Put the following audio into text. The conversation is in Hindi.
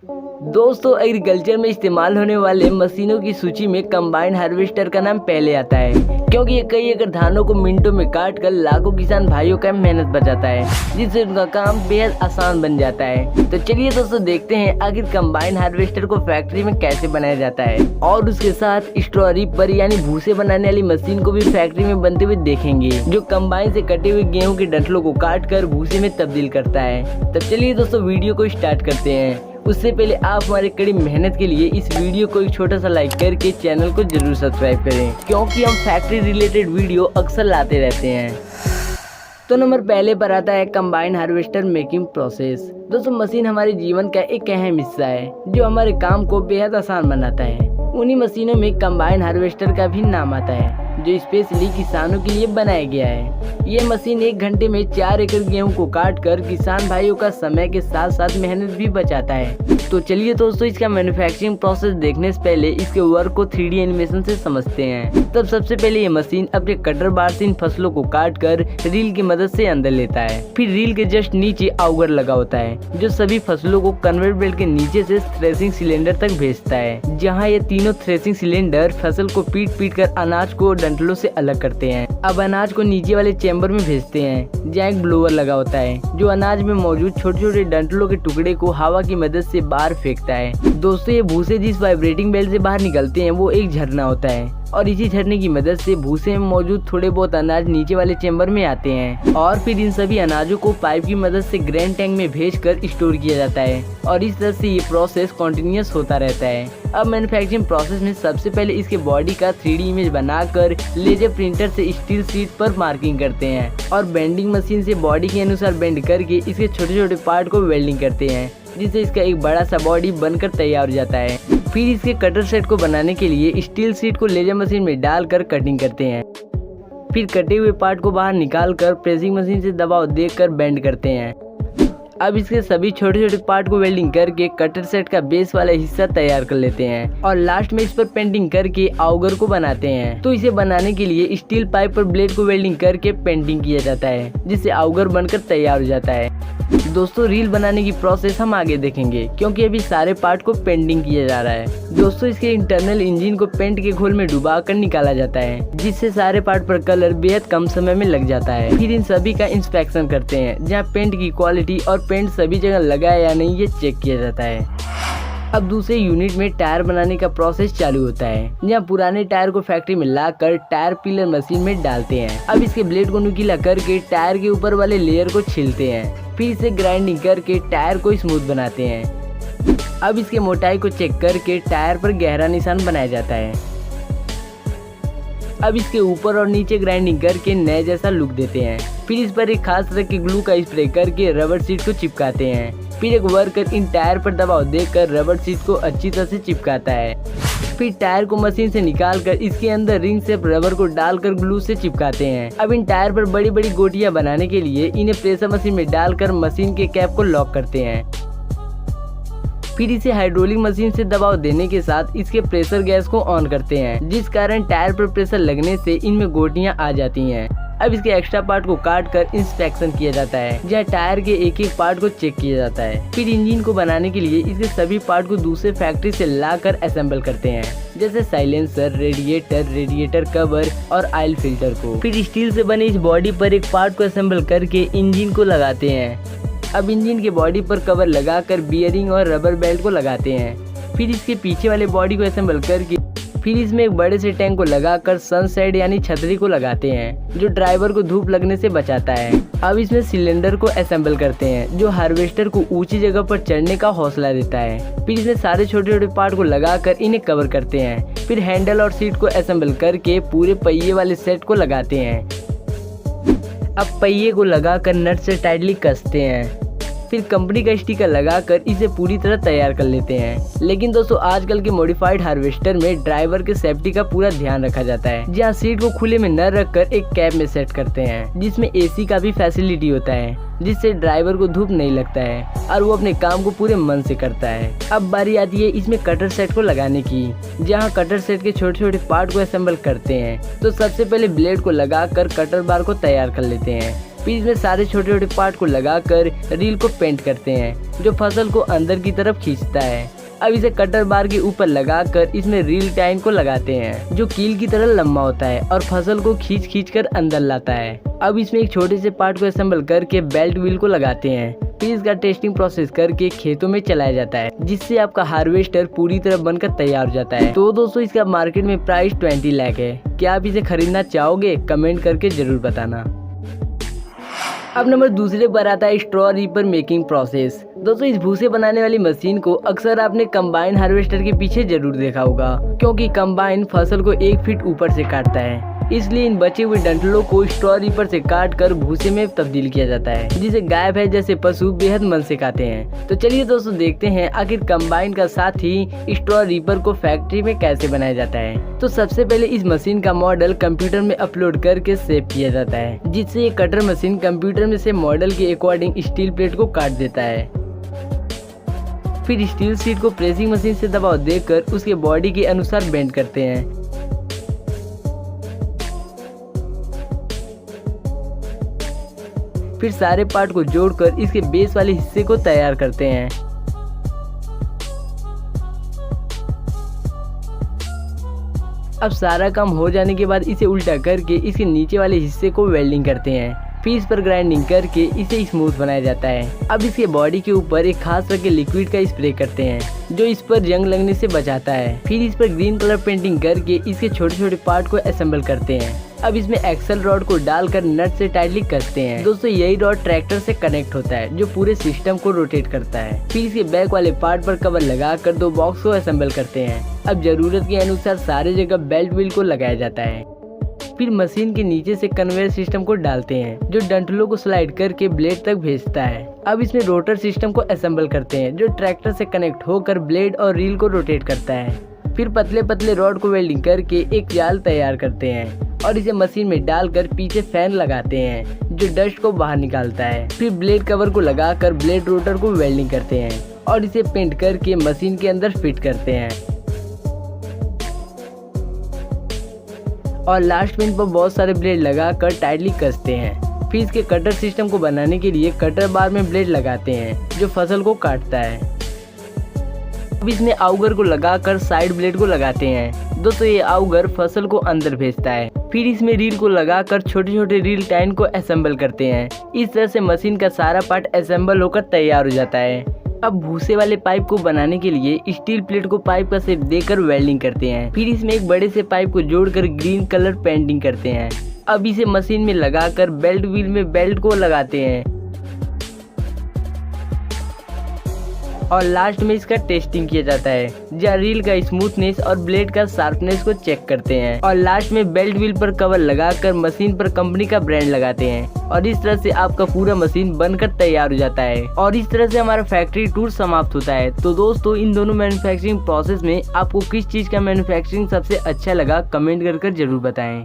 दोस्तों, एग्रीकल्चर में इस्तेमाल होने वाले मशीनों की सूची में कंबाइन हार्वेस्टर का नाम पहले आता है, क्योंकि ये कई एकड़ धानों को मिनटों में काट कर लाखों किसान भाइयों का मेहनत बचाता है, जिससे उनका काम बेहद आसान बन जाता है। तो चलिए दोस्तों, देखते हैं आखिर कंबाइन हार्वेस्टर को फैक्ट्री में कैसे बनाया जाता है, और उसके साथ स्ट्रॉ रीपर यानी भूसे बनाने वाली मशीन को भी फैक्ट्री में बनते हुए देखेंगे, जो कंबाइन से कटे हुए गेहूँ के डंठलों को काट कर भूसे में तब्दील करता है। तब चलिए दोस्तों, वीडियो को स्टार्ट करते हैं। उससे पहले आप हमारे कड़ी मेहनत के लिए इस वीडियो को एक छोटा सा लाइक करके चैनल को जरूर सब्सक्राइब करें, क्योंकि हम फैक्ट्री रिलेटेड वीडियो अक्सर लाते रहते हैं। तो नंबर पहले पर आता है कंबाइन हार्वेस्टर मेकिंग प्रोसेस। दोस्तों, मशीन हमारे जीवन का एक अहम हिस्सा है, जो हमारे काम को बेहद आसान बनाता है। उन्हीं मशीनों में कंबाइन हार्वेस्टर का भी नाम आता है, जो स्पेशली किसानों के लिए बनाया गया है। ये मशीन 1 घंटे में 4 एकड़ गेहूं को काट कर किसान भाइयों का समय के साथ साथ मेहनत भी बचाता है। तो चलिए दोस्तों, इसका मैन्युफैक्चरिंग प्रोसेस देखने से पहले इसके वर्क को 3D एनिमेशन से समझते हैं। तब सबसे पहले ये मशीन अपने कटर बार से इन फसलों को काट कर रील की मदद से अंदर लेता है। फिर रील के जस्ट नीचे आउगर लगा होता है, जो सभी फसलों को कन्वेयर बेल्ट के नीचे से थ्रेसिंग सिलेंडर तक भेजता है, जहाँ ये तीनों थ्रेसिंग सिलेंडर फसल को पीट कर अनाज को डंठलों से अलग करते हैं। अब अनाज को नीचे वाले चैम्बर में भेजते हैं, जहाँ एक ब्लोअर लगा होता है, जो अनाज में मौजूद छोटे छोटे डंठलों के टुकड़े को हवा की मदद से बाहर फेंकता है। दोस्तों, ये भूसे जिस वाइब्रेटिंग बेल्ट से बाहर निकलते हैं वो एक झरना होता है, और इसी झरने की मदद से भूसे में मौजूद थोड़े बहुत अनाज नीचे वाले चैम्बर में आते हैं, और फिर इन सभी अनाजों को पाइप की मदद से ग्रेन टैंक में भेजकर स्टोर किया जाता है, और इस तरह से ये प्रोसेस कंटिन्यूअस होता रहता है। अब मैन्युफैक्चरिंग प्रोसेस में सबसे पहले इसके बॉडी का 3D इमेज बनाकर लेजर प्रिंटर से स्टील शीट पर मार्किंग करते हैं, और बेंडिंग मशीन से बॉडी के अनुसार बेंड करके इसके छोटे छोटे पार्ट को वेल्डिंग करते हैं, जिससे इसका एक बड़ा सा बॉडी बनकर तैयार हो जाता है। फिर इसके कटर सेट को बनाने के लिए स्टील शीट को लेजर मशीन में डालकर कटिंग करते हैं। फिर कटे हुए पार्ट को बाहर निकालकर प्रेसिंग मशीन से दबाव देकर बेंड करते हैं। अब इसके सभी छोटे छोटे पार्ट को वेल्डिंग करके कटर सेट का बेस वाला हिस्सा तैयार कर लेते हैं, और लास्ट में इस पर पेंटिंग करके आउगर को बनाते हैं। तो इसे बनाने के लिए स्टील पाइप पर ब्लेड को वेल्डिंग करके पेंटिंग किया जाता है, जिससे आउगर बनकर तैयार हो जाता है। दोस्तों, रील बनाने की प्रोसेस हम आगे देखेंगे, क्योंकि अभी सारे पार्ट को पेंटिंग किया जा रहा है। दोस्तों, इसके इंटरनल इंजन को पेंट के घोल में डुबा कर निकाला जाता है, जिससे सारे पार्ट पर कलर बेहद कम समय में लग जाता है। फिर इन सभी का इंस्पेक्शन करते हैं, जहाँ पेंट की क्वालिटी और पेंट सभी जगह लगा है या नहीं ये चेक किया जाता है। अब दूसरे यूनिट में टायर बनाने का प्रोसेस चालू होता है, जहाँ पुराने टायर को फैक्ट्री में लाकर टायर पिलर मशीन में डालते हैं। अब इसके ब्लेड को नुकीला करके टायर के ऊपर वाले लेयर को छीलते हैं, फिर इसे ग्राइंडिंग करके टायर को स्मूथ बनाते हैं। अब इसके मोटाई को चेक करके टायर पर गहरा निशान बनाया जाता है। अब इसके ऊपर और नीचे ग्राइंडिंग करके नए जैसा लुक देते हैं। फिर इस पर एक खास तरह के ग्लू का स्प्रे करके रबर शीट को चिपकाते हैं। फिर एक वर्कर इन टायर पर दबाव देकर रबर शीट को अच्छी तरह से चिपकाता है। फिर टायर को मशीन से निकालकर इसके अंदर रिंग शेप रबर को डालकर ग्लू से चिपकाते हैं। अब इन टायर पर बड़ी बड़ी गोटियां बनाने के लिए इन्हें प्रेशर मशीन में डालकर मशीन के कैप को लॉक करते हैं। फिर इसे हाइड्रोलिक मशीन से दबाव देने के साथ इसके प्रेशर गैस को ऑन करते हैं, जिस कारण टायर पर प्रेशर लगने से इनमें गोटियां आ जाती हैं। अब इसके एक्स्ट्रा पार्ट को काट कर इंस्पेक्शन किया जाता है, जहाँ टायर के एक एक पार्ट को चेक किया जाता है। फिर इंजन को बनाने के लिए इसके सभी पार्ट को दूसरे फैक्ट्री से लाकर असेंबल करते हैं, जैसे साइलेंसर, रेडिएटर कवर और ऑयल फिल्टर को। फिर स्टील से बने इस बॉडी पर एक पार्ट को असेंबल करके इंजन को लगाते हैं। अब इंजन के बॉडी पर कवर लगाकर बियरिंग और रबर बेल्ट को लगाते हैं। फिर इसके पीछे वाले बॉडी को असेंबल करके फिर इसमें एक बड़े से टैंक को लगाकर सनसाइड यानी छतरी को लगाते हैं, जो ड्राइवर को धूप लगने से बचाता है। अब इसमें सिलेंडर को असेंबल करते हैं, जो हार्वेस्टर को ऊंची जगह पर चढ़ने का हौसला देता है। फिर इसमें सारे छोटे छोटे पार्ट को लगाकर इन्हें कवर करते हैं। फिर हैंडल और सीट को असेंबल करके पूरे पहिए वाले सेट को लगाते हैं। अब पहिए को लगाकर नट से टाइटली कसते हैं। फिर कंपनी का स्टिकर लगाकर इसे पूरी तरह तैयार कर लेते हैं। लेकिन दोस्तों, आजकल के मॉडिफाइड हार्वेस्टर में ड्राइवर के सेफ्टी का पूरा ध्यान रखा जाता है, जहां सीट को खुले में न रखकर एक कैब में सेट करते हैं, जिसमें एसी का भी फैसिलिटी होता है, जिससे ड्राइवर को धूप नहीं लगता है और वो अपने काम को पूरे मन से करता है। अब बारी आती है इसमें कटर सेट को लगाने की, जहाँ कटर सेट के छोटे छोटे पार्ट को असेंबल करते हैं। तो सबसे पहले ब्लेड को लगाकर कटर बार को तैयार कर लेते हैं। फिर इसमें सारे छोटे छोटे पार्ट को लगाकर रील को पेंट करते हैं जो फसल को अंदर की तरफ खींचता है। अब इसे कटर बार के ऊपर लगाकर इसमें रील टाइन को लगाते हैं जो कील की तरह लंबा होता है और फसल को खींच कर अंदर लाता है। अब इसमें एक छोटे से पार्ट को असेंबल करके बेल्ट व्हील को लगाते हैं। फिर इसका टेस्टिंग प्रोसेस करके खेतों में चलाया जाता है जिससे आपका हार्वेस्टर पूरी तरह बनकर तैयार हो जाता है। तो दोस्तों इसका मार्केट में प्राइस 20 लाख है। क्या आप इसे खरीदना चाहोगे? कमेंट करके जरूर बताना। अब नंबर दूसरे पर आता है स्ट्रॉ रीपर मेकिंग प्रोसेस। दोस्तों इस भूसे बनाने वाली मशीन को अक्सर आपने कंबाइन हार्वेस्टर के पीछे जरूर देखा होगा क्योंकि कंबाइन फसल को 1 फीट ऊपर से काटता है, इसलिए इन बचे हुए डंठलों को स्ट्रॉ रीपर से काट कर भूसे में तब्दील किया जाता है जिसे गाय भैंस जैसे पशु बेहद मन से खाते हैं। तो चलिए दोस्तों देखते हैं आखिर कंबाइन का साथ ही स्ट्रॉ रीपर को फैक्ट्री में कैसे बनाया जाता है। तो सबसे पहले इस मशीन का मॉडल कंप्यूटर में अपलोड करके सेव किया जाता है जिससे ये कटर मशीन कंप्यूटर में से मॉडल के अकॉर्डिंग स्टील प्लेट को काट देता है। फिर स्टील शीट को प्रेसिंग मशीन से दबाव देकर उसके बॉडी के अनुसार बेंड करते हैं। फिर सारे पार्ट को जोड़कर इसके बेस वाले हिस्से को तैयार करते हैं। अब सारा काम हो जाने के बाद इसे उल्टा करके इसके नीचे वाले हिस्से को वेल्डिंग करते हैं। फिर इस पर ग्राइंडिंग करके इसे स्मूथ बनाया जाता है। अब इसके बॉडी के ऊपर एक खास तरह के लिक्विड का स्प्रे करते हैं जो इस पर जंग लगने से बचाता है। फिर इस पर ग्रीन कलर पेंटिंग करके इसके छोटे छोटे पार्ट को असेंबल करते हैं। अब इसमें एक्सल रॉड को डालकर नट से टाइटली कसते हैं। दोस्तों यही रॉड ट्रैक्टर से कनेक्ट होता है जो पूरे सिस्टम को रोटेट करता है। फिर इसके बैक वाले पार्ट पर कवर लगाकर 2 बॉक्स को असेंबल करते हैं। अब जरूरत के अनुसार सारे जगह बेल्ट व्हील को लगाया जाता है। फिर मशीन के नीचे से कन्वेयर सिस्टम को डालते हैं जो डंठलों को स्लाइड करके ब्लेड तक भेजता है। अब इसमें रोटर सिस्टम को असेंबल करते हैं जो ट्रैक्टर से कनेक्ट होकर ब्लेड और रील को रोटेट करता है। फिर पतले पतले रॉड को वेल्डिंग करके एक जाल तैयार करते हैं और इसे मशीन में डालकर पीछे फैन लगाते हैं जो डस्ट को बाहर निकालता है। फिर ब्लेड कवर को लगाकर ब्लेड रोटर को वेल्डिंग करते हैं और इसे पेंट करके मशीन के अंदर फिट करते हैं। और लास्ट पिन पर बहुत सारे ब्लेड लगाकर टाइटली कसते हैं। फिर इसके कटर सिस्टम को बनाने के लिए कटर बार में ब्लेड लगाते हैं जो फसल को काटता है। अब इसमें आउगर को लगाकर साइड ब्लेड को लगाते हैं। दोस्तों ये आउगर फसल को अंदर भेजता है। फिर इसमें रील को लगाकर छोटे छोटे रील टाइन को असेंबल करते हैं। इस तरह से मशीन का सारा पार्ट असेंबल होकर तैयार हो जाता है। अब भूसे वाले पाइप को बनाने के लिए स्टील प्लेट को पाइप का शेप देकर वेल्डिंग करते हैं। फिर इसमें एक बड़े से पाइप को जोड़कर ग्रीन कलर पेंटिंग करते हैं। अब इसे मशीन में लगाकर बेल्ट व्हील में बेल्ट को लगाते हैं और लास्ट में इसका टेस्टिंग किया जाता है जहाँ रील का स्मूथनेस और ब्लेड का शार्पनेस को चेक करते हैं। और लास्ट में बेल्ट व्हील पर कवर लगाकर मशीन पर कंपनी का ब्रांड लगाते हैं और इस तरह से आपका पूरा मशीन बनकर तैयार हो जाता है। और इस तरह से हमारा फैक्ट्री टूर समाप्त होता है। तो दोस्तों इन दोनों मैन्युफैक्चरिंग प्रोसेस में आपको किस चीज का मैन्युफैक्चरिंग सबसे अच्छा लगा कमेंट कर जरूर बताएं।